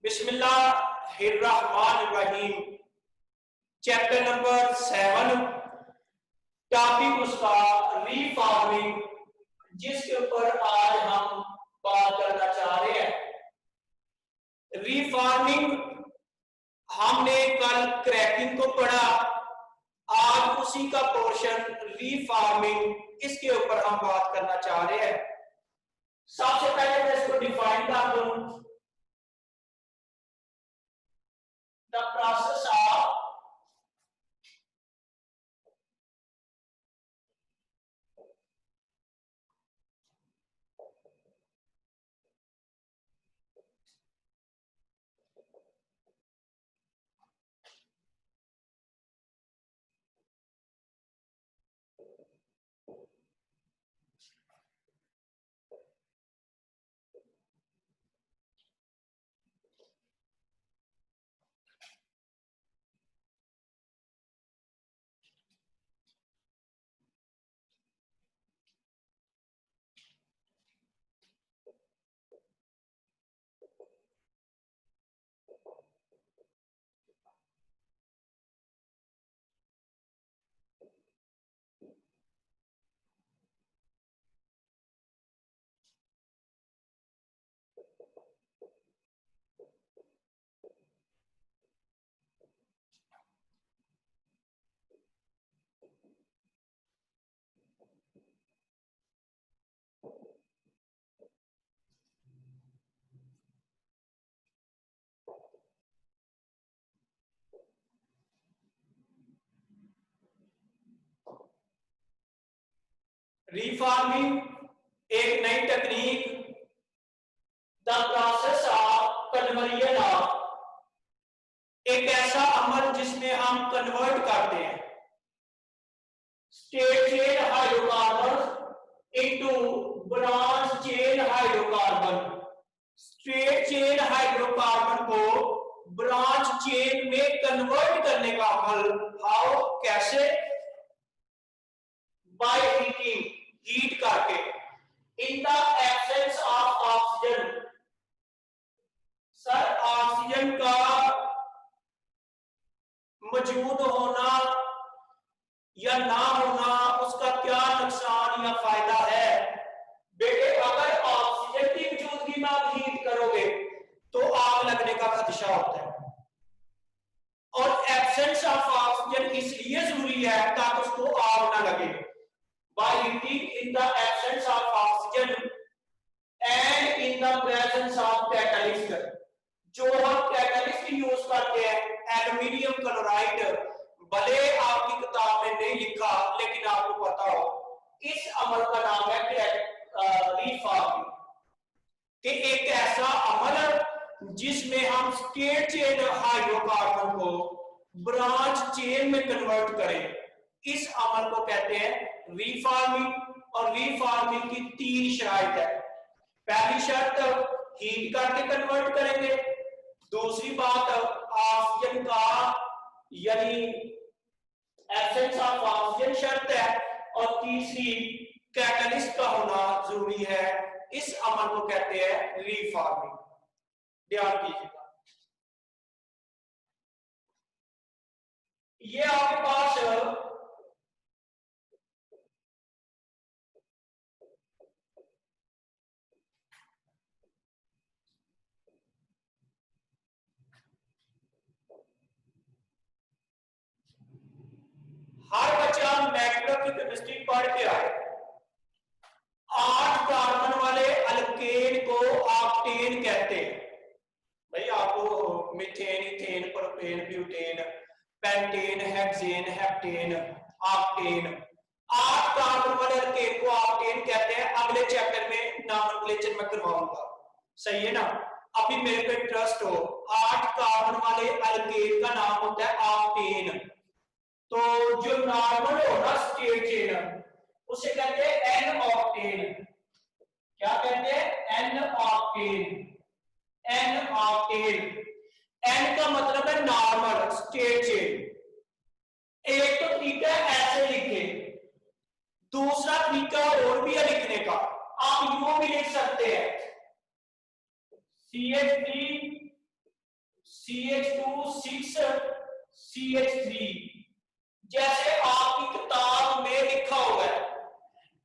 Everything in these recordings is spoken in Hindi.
बिस्मिल्लाहिर्रहमानिर्रहीम। चैप्टर नंबर 7, टॉपिक उसका रीफार्मिंग, जिसके ऊपर आज हम बात करना चाह रहे हैं। रीफार्मिंग हमने कल क्रैकिंग को पढ़ा, आज उसी का पोर्शन रीफार्मिंग, इसके ऊपर हम बात करना चाह रहे हैं। सबसे पहले मैं इसको डिफाइन कर दूं। The process of रीफार्मिंग एक नई technique, the process of conversion of, एक ऐसा अमल जिसमें हम कन्वर्ट करते हैं state chain hydrocarbon into branch chain hydrocarbon. Straight chain hydrocarbon को ब्रांच चेन में कन्वर्ट करने का अमल। हाउ, कैसे? बाय हीटिंग, हीट करके। In the absence of oxygen, sir oxygen का मौजूद होना या ना होना, उसका क्या नुकसान या फायदा है? बेटे, अगर ऑक्सीजन की मौजूदगी में आप हीट करोगे तो आग लगने का खदशा होता है, और एब्सेंस ऑफ ऑक्सीजन इसलिए जरूरी है ताकि उसको आग ना लगे। By heating in the absence of oxygen and in the presence of catalyst, जो हम कैटलिस्ट यूज करते हैं एल्यूमिनियम क्लोराइड, भले आपकी किताब में नहीं लिखा लेकिन आपको पता हो, इस अमल का नाम है रीफार्मिंग, कि एक ऐसा अमल जिसमें हम स्ट्रेट चेन हाइड्रोकार्बन को ब्रांच चेन में कन्वर्ट करें, इस अमल को कहते हैं रीफार्मिंग। और रीफार्मिंग की 3 शर्त है। पहली शर्त, हीट करके कन्वर्ट करेंगे। दूसरी बात, ऑक्सीजन का यानी एब्सेंस ऑफ ऑक्सीजन शर्त है। और तीसरी, कैटलिस्ट का होना जरूरी है। इस अमल को कहते हैं रीफार्मिंग। ध्यान कीजिएगा, ये आपके पास हर बच्चा मैक्रो की केमिस्ट्री पढ़ के आए। 8 कार्बन वाले अल्केन को ऑक्टेन कहते हैं। भाई आपको methane, ethane, propane, butane, pentane, hexane, heptane, octane, 8 carbon वाले अल्केन को ऑक्टेन कहते हैं। अगले चैप्टर में नॉमेनक्लेचर में करवाऊंगा, सही है ना? अभी मेरे पे ट्रस्ट हो। 8 कार्बन वाले अल्केन का नाम होता है ऑक्टेन। तो जो नॉर्मल होगा स्ट्रेट चेन, उसे कहते हैं एन ऑक्टेन। क्या कहते हैं? N octane. N octane, n का मतलब है नॉर्मल, स्ट्रेट चेन। एक तो तरीका है ऐसे लिखे, दूसरा तरीका और भी है लिखने का। आप यूं भी लिख सकते हैं CH3 CH2 6 CH3। जैसे आपकी किताब में लिखा हुआ है,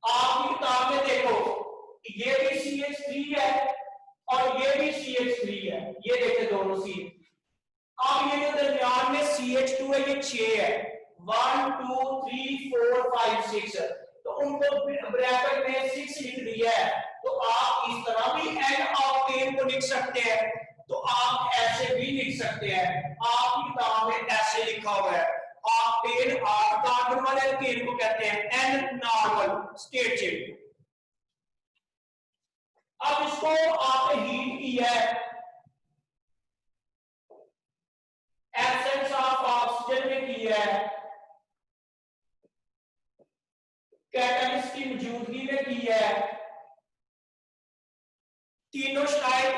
आपकी किताब में देखो ये भी CH3 है और ये भी CH3 है, ये देखे दोनों CH। अब ये जो दरमियान में CH2 है ये 6 है, 1 2 3 4 5 6, तो उनको ब्रैकेट में 6 लिख दिया है। तो आप इस तरह भी एन ऑक्टेन को लिख सकते हैं, तो आप ऐसे भी लिख सकते हैं। आपकी किताब में ऐसे लिखा हुआ है ऑक्टेन, आठ कार्बन वाले अल्केन को कहते हैं एन नॉर्मल स्टेट चेन। अब इसको आपने हीट किया है, एब्सेंस ऑफ ऑक्सीजन में किया है, कैटलिस्ट की मौजूदगी में किया है, तीनों स्लाइड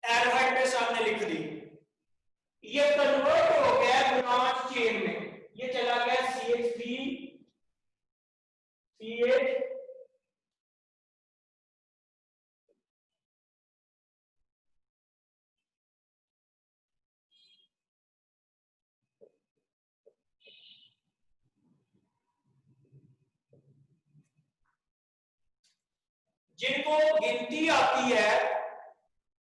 एरोहेड में सामने लिख दी। ये कन्वर्ट हो गया ब्रांच चेन में, ये चला गया CH3 CH, जिनको गिनती आती है,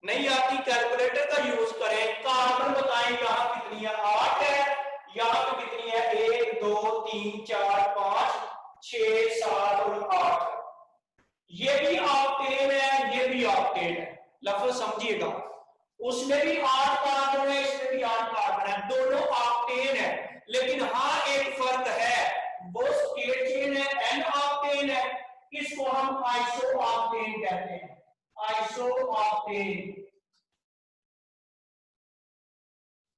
नहीं आती कैलकुलेटर का यूज करें। कार्बन बताएं यहां कितनी है, 8 है, यहां पे कितनी है 1 2 3 4 5 6 7 और 8। ये भी ऑक्टेन है, ये भी ऑक्टेन है, लफ्ज समझिएगा। उसमें भी 8 कार्बन है, इसमें भी 8 कार्बन है, दोनों ऑक्टेन है। लेकिन हाँ एक फर्क है, वो स्टेट चेन है, एन ऑक्टेन है, इसको हम आइसो ऑक्टेन कहते हैं, आइसो ऑक्टेन।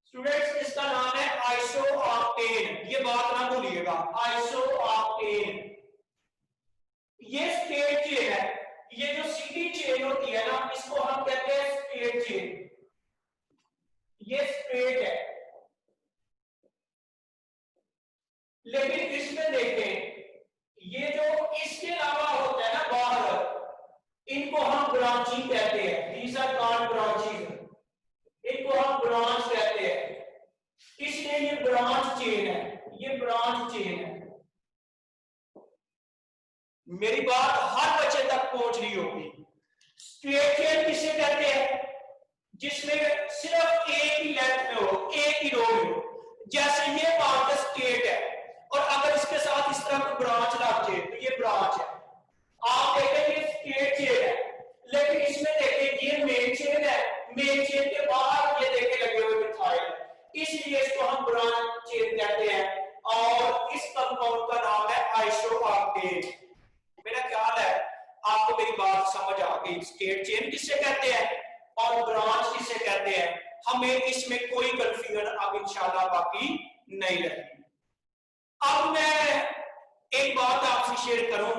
स्टूडेंट्स इसका नाम है आइसो ऑक्टेन, ये बात ना भूलिएगा, आइसो ऑक्टेन। ये स्टेट चेन है, ये जो सीधी चेन होती है ना, इसको हम कहते हैं स्टेट चेन, ये स्ट्रेट है। लेकिन इसमें देखें, ये जो इसके अलावा होता है ना बाहर, इनको हम ब्रांचिंग कहते हैं, दीज आर कॉल्ड ब्रांचेस, इनको हम ब्रांच कहते हैं। इसलिए ये ब्रांच चेन है, ये ब्रांच चेन है। मेरी बात हर बच्चे तक पहुंच रही होगी। स्ट्रेट चेन किसे कहते हैं, जिसमें सिर्फ एक ही लेंथ में हो, एक ही रो में हो। जैसे ये पार्ट स्टेट है, और अगर इसके साथ इस तरह की ब्रांच लग जाए तो ये ब्रांच है। आप देखें ये स्टेट चेन है, लेकिन इसमें देखें ये मेन चेन है, मेन चेन के बाहर ये देखे लगे हुए मिथाइल, इसलिए इसको हम ब्रांच चेन कहते हैं। और इस कंपाउंड का नाम है आइसोऑक्टेन। मेरा ख्याल है आपको मेरी बात समझ आ गई। स्टेट चेन किससे कहते हैं और ब्रांच किसे कहते हैं, हमें इसमें कोई कंफ्यूजन अब इंशाल्लाह बाकी नहीं रहेगी। अब मैं एक बात आपसे शेयर करूं,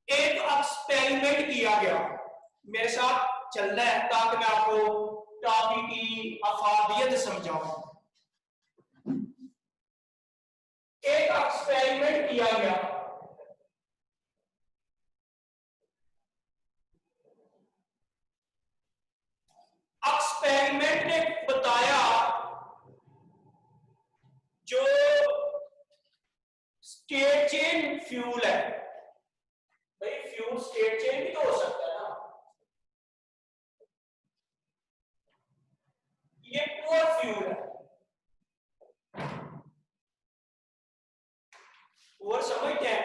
एक एक्सपेरिमेंट किया गया, मेरे साथ चल रहा है ताकि मैं आपको टॉपिक की अफादियत समझाऊं। एक एक्सपेरिमेंट किया गया, एक्सपेरिमेंट ने बताया जो स्टेट चेन फ्यूल है, भाई फ्यूल स्टेट चेन भी तो हो सकता है ना, ये पुअर फ्यूल है। पुअर समझते हैं,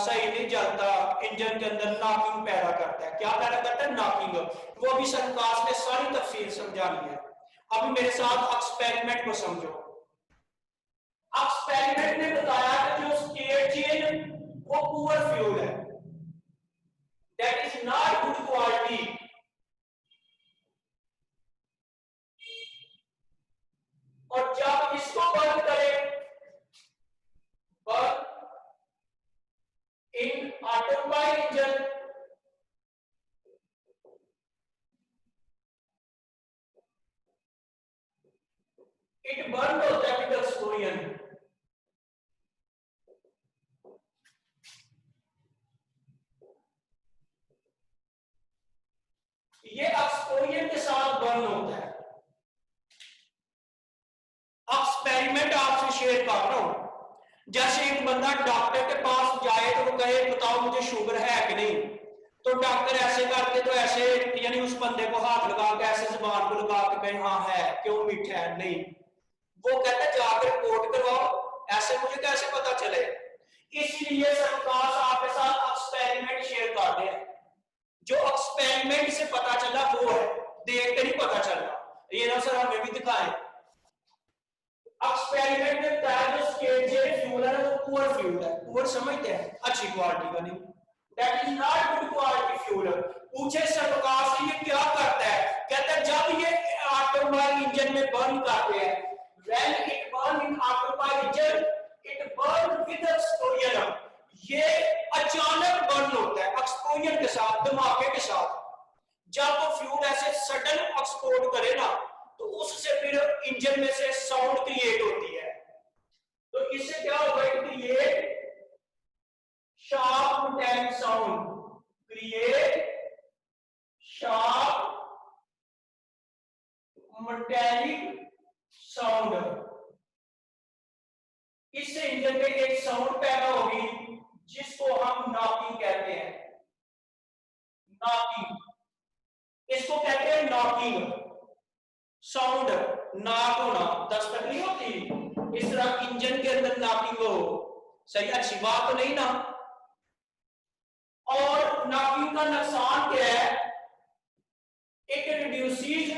सही नहीं चलता, इंजन के अंदर नॉकिंग पैदा करता है। क्या पैदा करता है? नॉकिंग। वो भी सरकाश ने सारी तफसील समझानी है। अभी मेरे साथ एक्सपेरिमेंट को समझो। एक्सपेरिमेंट ने बताया कि जो स्टेट चेन वो पुअर फ्यूल है, that is not good quality. और जब इसको बंद करें, बंद इन ऑटोमोबाइल इंजन, इट बर्न होता है विद एक्सप्लोजन। ये एक्सप्लोजन के साथ बर्न होता है। एक बंदा डॉक्टर के पास जाए तो वो कहे बताओ मुझे शुगर है कि नहीं, तो डॉक्टर ऐसे करके तो ऐसे यानी उस बंदे को हाथ लगा के ऐसे जुबान को लगा के कहे हाँ है, क्यों मीठा है, नहीं, वो कहता है जाकर रिपोर्ट करवाओ, ऐसे मुझे कैसे पता चले। इसलिए सरकार आपके साथ एक्सपेरिमेंट शेयर कर रहे हैं, जो एक्सपेरिमेंट से पता चला वो है, देख के नहीं पता चलना। ये ना सर हमें भी दिखाएं एक्सपेरिमेंट में जो स्केल फ्यूल है वो पुअर फ्यूल है, पुअर समझते हैं अच्छी क्वालिटी का नहीं, that is not good quality fuel. पूछे सरकार से ये क्या करता है, कहता है जब ये ऑटोमोबाइल इंजन में बर्न करते हैं, when it burn in automobile engine it burn with explosion, ये अचानक बर्न होता है एक्सप्लोजन के साथ, धमाके के साथ। जब वो फ्यूल ऐसे सडन एक्सप्लोड करे ना तो उससे फिर इंजन में से साउंड क्रिएट होती है, तो इससे क्या होगा, create sharp metallic sound, create sharp metallic sound। इससे इंजन में एक साउंड पैदा होगी जिसको हम नॉकिंग कहते हैं, नॉकिंग, इसको कहते हैं नॉकिंग साउंड। नॉक होना दस्तक नहीं होती, इस तरह इंजन के अंदर नॉकिंग हो, सही अच्छी बात तो नहीं ना। और नॉकिंग का नुकसान क्या है, it reduces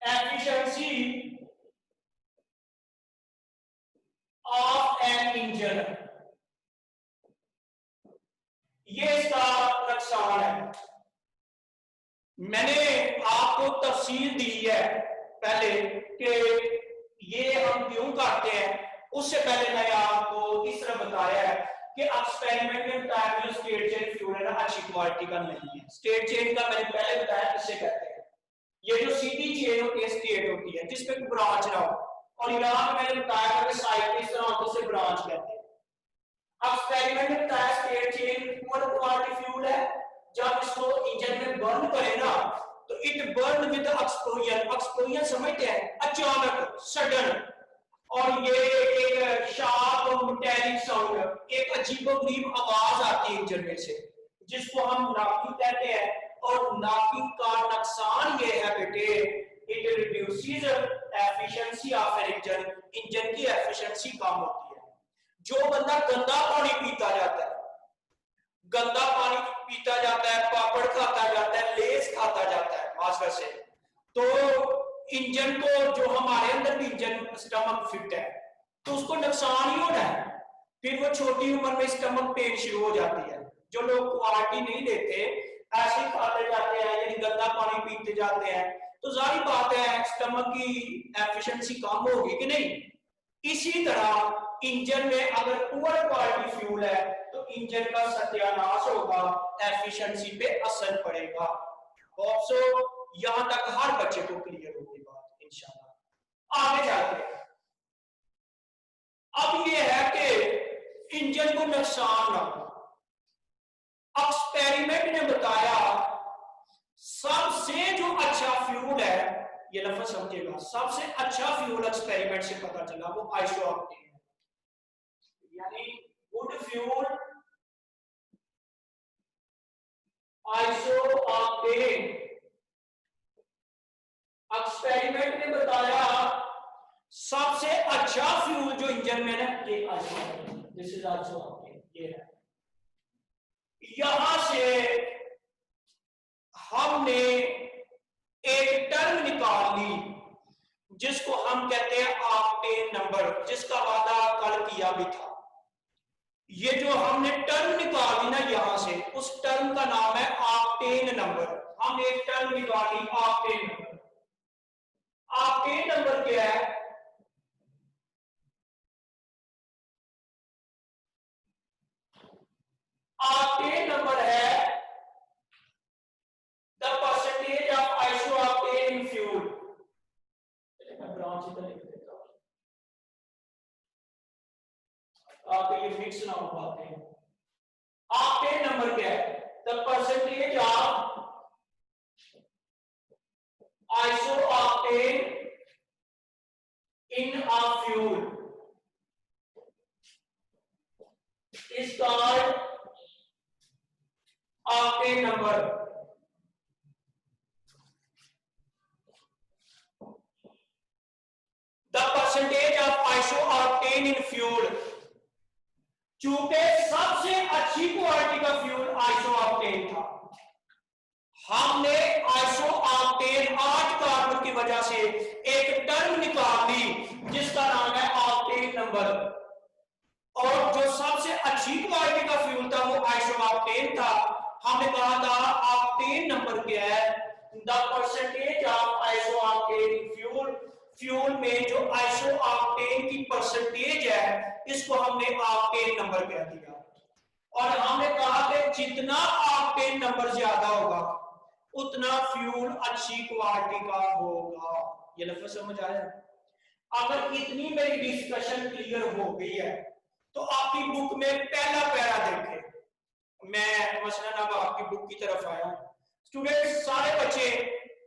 efficiency of an engine, ये इसका नुकसान है। मैंने आपको तफसील दी है पहले कि ये हम क्यों करते हैं, उससे पहले मैंने आपको इस तरह बताया है कि एक्सपेरिमेंट में बताया जो स्टेट चेन फ्यूल है ना अच्छी क्वालिटी का नहीं है। स्टेट चेन का मैंने पहले बताया किससे कहते हैं, ये जो सीधी चेन होती है स्टेट होती है जिसपे ब्रांच ना हो, और यहाँ पे मैंने बताया कि साइड इस तरह होती है ब्रांच कहते हैं। एक्सपेरिमेंट में बताया state chain poor quality fuel है, जब इसको इंजन में बर्न करे ना तो it burn with explosion, explosion समझते हैं अचानक सडन, और ये एक शार्प मेटालिक साउंड, एक अजीबोगरीब आवाज आती है इंजन में से जिसको हम नॉकिंग कहते हैं। और नॉकिंग का नुकसान ये है बेटे, it reduces efficiency of an engine, engine की एफिशिएंसी कम होती है। जो बंदा गंदा पानी पीता जाता है, गंदा पानी पीता जाता है, पापड़ खाता जाता है, लेस खाता जाता है खासकर से, तो इंजन को जो हमारे अंदर भी इंजन स्टमक फिट है तो उसको नुकसान ही होना है, फिर वो छोटी उम्र में स्टमक पेन शुरू हो जाती है। जो लोग क्वालिटी नहीं लेते ऐसे ही खाते जाते हैं यानी गंदा पानी पीते जाते हैं, तो जाहिर बात है स्टमक की एफिशिएंसी कम होगी कि नहीं। इसी तरह इंजन में अगर पुअर क्वालिटी फ्यूल है तो इंजन का सत्यानाश होगा, एफिशिएंसी पे असर पड़ेगा। सो यहां तक हर बच्चे को क्लियर होगी बात इंशाल्लाह। आगे चलते हैं, अब ये है कि इंजन को नुकसान ना हो। एक्सपेरिमेंट ने बताया सबसे जो अच्छा फ्यूल है, ये लफ्ज समझिएगा, सबसे अच्छा फ्यूल एक्सपेरिमेंट से पता चला वो आइसोऑक्टेन है, यानी गुड फ्यूल आइसोऑक्टेन। एक्सपेरिमेंट ने बताया सबसे अच्छा फ्यूल जो इंजन में है ये आइसोऑक्टेन, दिस इज आइसोऑक्टेन, ये है। यहां से हमने एक टर्म निकाल ली जिसको हम कहते हैं ऑक्टेन नंबर, जिसका वादा कल किया भी था। ये जो हमने टर्म निकाली ना यहां से, उस टर्म का नाम है ऑक्टेन नंबर। हम एक टर्म निकाली ऑक्टेन नंबर। ऑक्टेन नंबर क्या है, ऑक्टेन नंबर है the percentage of isooctane in fuel. मैं ब्रांच इधर लिख देता हूं आपको ये मिक्स ना हो पाते हैं। ऑक्टेन नंबर क्या है, the percentage of isooctane in a fuel is called octane number. The percentage of isooctane in fuel, चूंकि सबसे अच्छी क्वालिटी का फ्यूल आइसोऑक्टेन था, हमने आइसोऑक्टेन 8 कार्बन की वजह से एक टर्म निकाल ली जिसका नाम है ऑक्टेन नंबर। और जो सबसे अच्छी क्वालिटी का फ्यूल था वो आइसोऑक्टेन था। हमने कहा था ऑक्टेन नंबर क्या है? The percentage of isooctane fuel, fuel में जो आइसोऑक्टेन की परसेंटेज है इसको हमने ऑक्टेन नंबर कह दिया। और हमने कहा कि जितना ऑक्टेन नंबर ज्यादा होगा उतना फ्यूल अच्छी क्वालिटी का होगा। ये लफ्ज समझ आया? अगर इतनी मेरी डिस्कशन क्लियर हो गई है तो आपकी बुक में पहला पैरा देखें। मैं मसलन अब आपकी बुक की तरफ आया हूं। स्टूडेंट्स, सारे बच्चे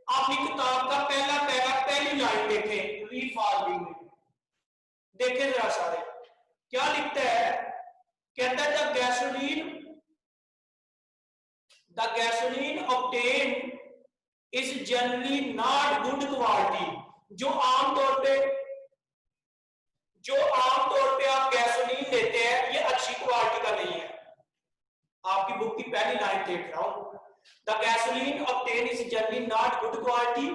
अपनी किताब का पहला पैरा पहली लाइन देखें, रीफार्मिंग में देखें जरा सारे। क्या लिखता है? कहता है the gasoline obtain is generally not good quality. जो आमतौर पे आप गैसोलीन लेते हैं ये अच्छी क्वालिटी का नहीं है। आपकी बुक की पहली लाइन देख रहा हूं, the gasoline obtain is generally not good quality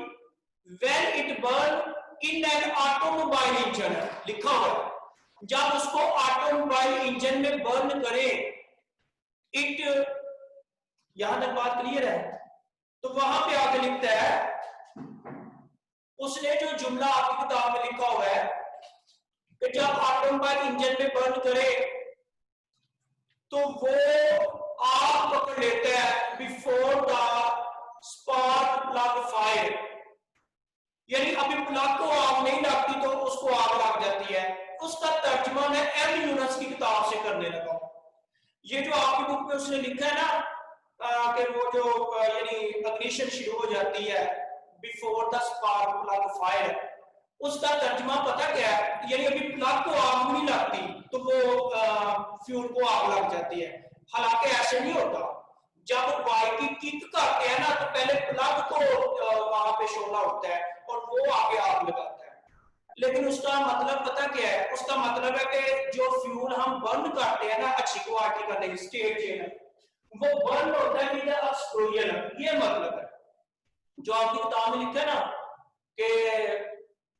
when it burn in an automobile engine. लिखा हुआ है जब उसको ऑटोमोबाइल इंजन में बर्न करें, इट, यहां तक बात क्लियर है? तो वहां पे आके लिखता है, उसने जो जुमला आपकी किताब में लिखा हुआ है कि जब ऑटोमोबाइल इंजन में बर्न करे तो वो आग पकड़ लेता है before the spark plug fire, यानी अभी प्लग को आग नहीं लगती तो उसको आग लग जाती है। उसका तर्जुमा मैं एम यूनस की किताब से करने लगा। ये जो आपकी बुक में उसने लिखा है ना कि वो जो यानी इग्निशन शुरू हो जाती है before the spark plug fire, उसका तर्जुमा पता क्या है? यानी अभी प्लग को आग नहीं लगती तो वो फ्यूल को आग लग जाती है। हालांकि ऐसे नहीं होता। जब बाइक की किक करते हैं ना तो पहले प्लग को वहां पे शोला होता है और वो आगे आग लगाता है। लेकिन उसका मतलब पता क्या है? उसका मतलब है कि जो फ्यूल हम बर्न करते हैं ना अच्छी क्वालिटी का नहीं, स्टेट चेन, वो बर्न होता है विद एक्सप्लोजन। ये मतलब है जो आपकी किताब में लिखा है ना कि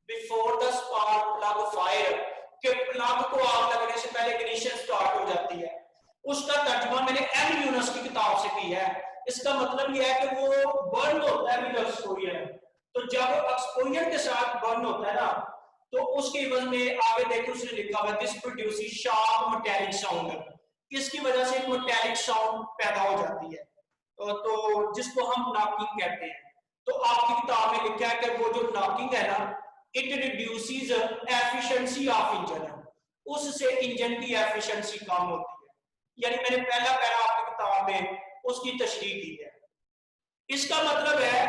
before the spark plug fire, के प्लग को आग लगने से पहले इग्निशन स्टार्ट हो जाती है। उसका तर्जुमा मैंने एम यूनस की किताब से की है। इसका मतलब यह है कि वो बर्न होता है विद एक्सप्लोजन। तो जब एक्सप्लोजन के साथ बर्न होता है ना तो उसके एवज में आगे देखो उसने लिखा हुआ this produces sharp metallic sound. इसकी वजह से एक मेटालिक साउंड पैदा हो जाती है तो जिसको हम नॉकिंग कहते हैं। तो आपकी किताब में लिखा है कि वो जो नॉकिंग है ना it reduces efficiency of engine, उससे इंजन की एफिशिएंसी कम होती है। यानी मैंने पहला पैरा आपकी किताब में उसकी तशरीह की है। इसका मतलब है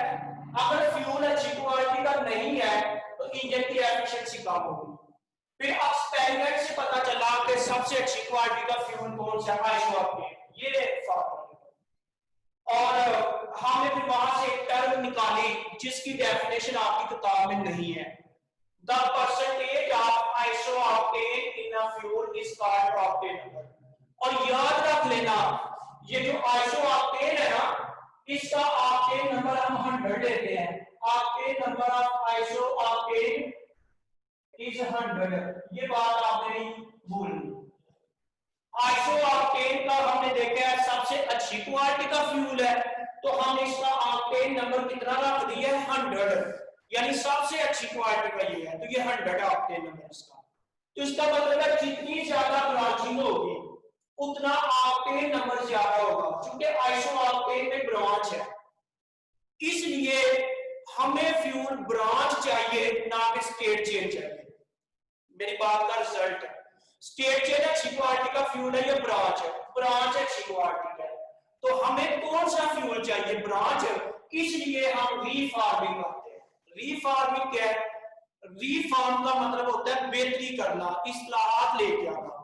अगर फ्यूल अच्छी क्वालिटी का नहीं है तो इंजन की एफिशिएंसी कम होगी। फिर एक्सपेरिमेंट से पता चला कि सबसे अच्छी क्वालिटी का फ्यूल कौन सा? आइसोऑक्टेन। ये फार्मूला। और हमने फिर वहां से एक टर्म निकाली जिसकी डेफिनेशन आपकी किताब में नहीं है। The percentage of isooctane in a fuel is called octane number. और याद रख लेना ये जो आइसोऑक्टेन है ना इसका ऑक्टेन नंबर हम 100 लेते हैं। Octane number of isooctane is 100। ये बात आपने नहीं भूलनी। आइसोऑक्टेन का हमने देखा है सबसे अच्छी क्वालिटी का फ्यूल है तो हम इसका ऑक्टेन नंबर कितना रख दिया? 100, यानी सबसे अच्छी क्वालिटी का ये है तो ये 100 ऑक्टेन नंबर इसका। तो इसका मतलब है जितनी ज्यादा ब्रांचिंग होगी उतना ऑक्टेन नंबर ज्यादा होगा। क्योंकि आइसोऑक्टेन में ब्रांच है इसलिए हमें फ्यूल ब्रांच चाहिए ना कि स्टेट चेन चाहिए। मेरी बात का रिजल्ट है स्टेट चेन अच्छी क्वालिटी का फ्यूल है या ब्रांच है? ब्रांच अच्छी क्वालिटी का है। तो हमें कौन सा फ्यूल चाहिए? ब्रांच। इसलिए हम रीफार्मिंग करते हैं। रीफार्मिंग क्या है? रीफॉर्म का मतलब होता है बेहतरी करना, इस्लाहात लेके आना।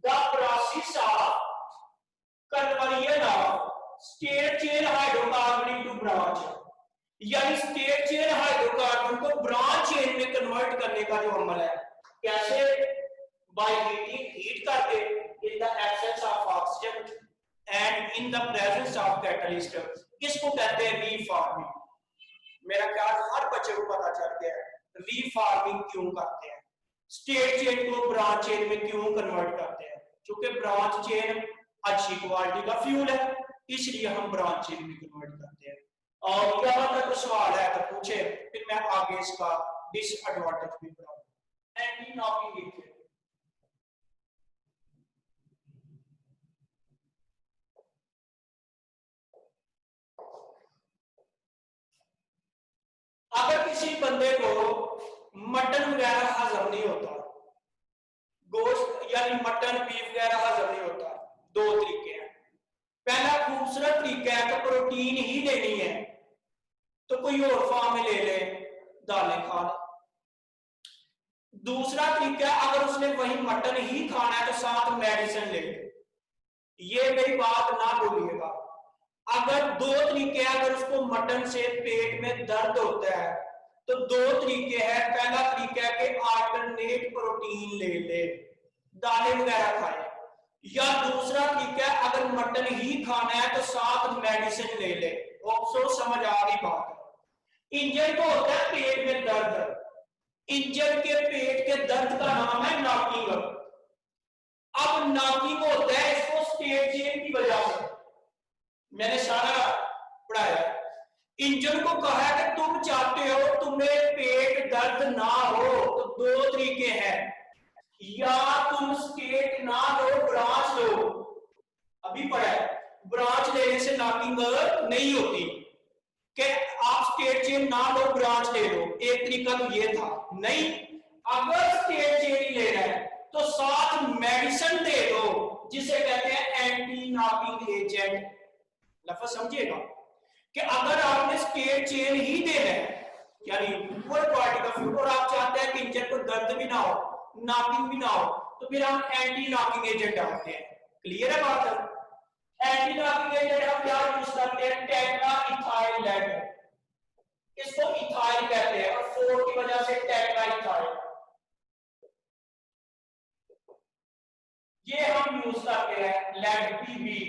The process of conversion of straight chain hydrocarbon to branch, यानी स्टेट चेन हाइड्रोकार्बन को ब्रांच चेन में कन्वर्ट करने का जो अमल है, कैसे? बाय हीटिंग, हीट करके, in the absence of oxygen and in the presence of catalyst, इसको कहते हैं रीफॉर्मिंग। मेरा ख्याल हर बच्चे को पता चल गया है रीफॉर्मिंग क्यों करते हैं, स्टेट चेन को ब्रांच चेन में क्यों कन्वर्ट करते हैं। क्योंकि ब्रांच चेन अच्छी क्वालिटी का फ्यूल है, इसलिए हम ब्रांच चेन में कन्वर्ट करते हैं। और यहाँ तक सवाल है तो पूछे, फिर मैं आगे इसका डिसएडवांटेज भी बताऊंगा। एंटी नॉकिंग एजेंट, अगर किसी बंदे को मटन वगैरह हजम नहीं होता, गोश्त यानी मटन बीफ वगैरह हजम नहीं होता, दो तरीके हैं। पहला खूबसूरत तरीका है तो प्रोटीन ही लेनी है तो कोई और फॉर्म में ले ले, दालें खा ले। दूसरा तरीका, अगर उसने वही मटन ही खाना है तो साथ मेडिसिन ले ले। ये मेरी बात ना भूलिएगा, अगर दो तरीके हैं, अगर उसको मटन से पेट में दर्द होता है तो दो तरीके हैं। पहला तरीका है कि अल्टरनेट प्रोटीन ले ले, दालें वगैरह खाए, या दूसरा तरीका है अगर मटन ही खाना है तो साथ मेडिसिन ले ले। ऑप्शन समझ आ रही बात है। इंजन को होता है पेट में दर्द, इंजन के पेट के दर्द का नाम है नॉकिंग। अब नॉकिंग होता है इसको स्टेट चेन की वजह से, मैंने सारा पढ़ाया। इंजन को कहा है कि तुम चाहते हो तुम्हें पेट दर्द ना हो तो दो तरीके हैं, या तुम स्टेट ना लो ब्रांच लो। अभी पढ़ा है, ब्रांच लेने से नॉकिंग नहीं होती, कि आप स्टेट चेन ना लो ब्रांच ले लो। एक तरीका तो ये था। नहीं, अगर स्टेट चेन ही लेना है तो साथ मेडिसिन दे दो जिसे कहते हैं एंटी नॉकिंग एजेंट। लफ्ज समझिएगा कि अगर आपने स्टेट चेन ही देना है यानी पुअर क्वालिटी का फ्यूल और आप चाहते हैं कि इंजन को दर्द भी ना हो, नॉकिंग भी ना हो, तो फिर हम एंटी नॉकिंग एजेंट डालते हैं। क्लियर है बात? एंटी नॉकिंग एजेंट हम क्या यूज करते हैं? टेट्रा इथाइल लेड, इसको इथाइल कहते हैं और 4 की वजह से टेट्रा इथाइल, ये हम यूज करते हैं। लेड पीबी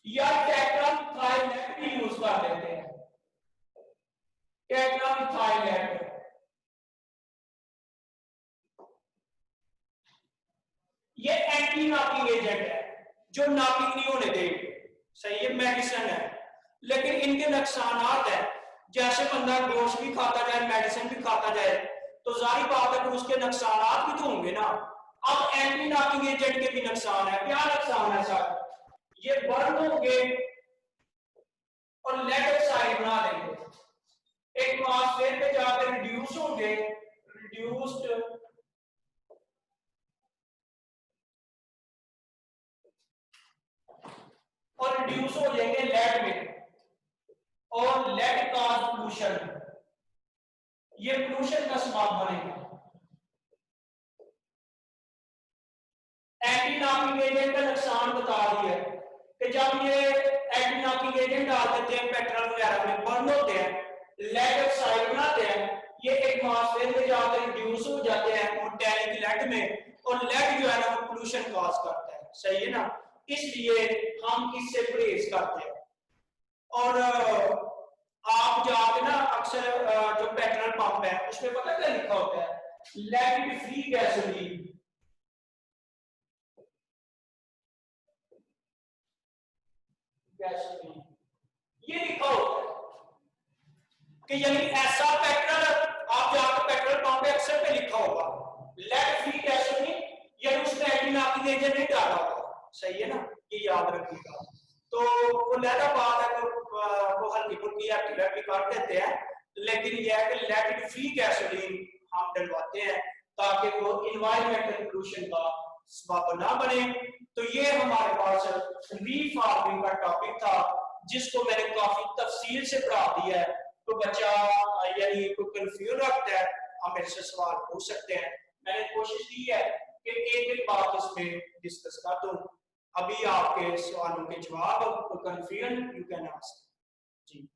या टेट्रा इथाइल लेड भी यूज कर लेते हैं। टेट्रा इथाइल लेड ये एंटी नॉकिंग एजेंट है जो नॉकिंग नहीं होने देंगे। सही है, मेडिसिन है, लेकिन इनके नुकसानात है। जैसे बंदा गोश्त भी खाता जाए, मेडिसिन भी खाता जाए, तो जाहिर बात है कि उसके नुकसानात भी तो होंगे ना। अब एंटी नॉकिंग एजेंट के भी नुकसान है। क्या नुकसान है सर? ये बर्न होंगे और लेड ऑक्साइड बना देंगे, एटमॉस्फेयर पे जाकर रिड्यूस होंगे, रिड्यूस्ड और रिड्यूस हो जाएंगे लेड में, और लेड कॉज पोल्यूशन, ये पोल्यूशन का सबब बनेगा। एंटी नॉकिंग एजेंट का नुकसान बता दिया कि जब ये एंटी नॉकिंग एजेंट डाल देते हैं पेट्रोल वगैरह में, बर्न होते हैं, लेड ऑक्साइड बनाते हैं, ये एटमॉस्फेयर में जाकर रिड्यूस हो जाते हैं मेटालिक लेड में, और लेड जो है ना वो पोल्यूशन कॉज करता है। सही है ना, इसलिए हम इससे परहेज करते हैं। और आप जाके ना अक्सर जो पेट्रोल पंप है उसमें पता क्या लिखा होता है? Lead free gasoline. ये लिखा होता है कि यानी ऐसा पेट्रोल, आप जाकर पेट्रोल पंप पे अक्सर पे लिखा होगा लेड फ्री गैसोलीन, यानी उसमें एंटी नॉकिंग एजेंट नहीं डाला होगा। सही है ना, ये याद रखिएगा। तो वो लहदा बात है, वो हल्की फुल्की एक्टिविटी कर देते हैं, लेकिन यह है कि लेड फ्री गैसोलीन हम डलवाते हैं ताकि वो इन्वायरमेंटल पोल्यूशन का सबब ना बने। तो ये हमारे पास रीफार्मिंग का टॉपिक था, जिसको मैंने काफी तफसील से पढ़ा दिया है। तो बच्चा यानी कोई कंफ्यूज रखता है, आप मेरे से सवाल पूछ सकते हैं। मैंने कोशिश की है कि एक एक बात इसमें डिस्कस कर दूं। अभी आपके सवालों के जवाब confusion you can ask ji.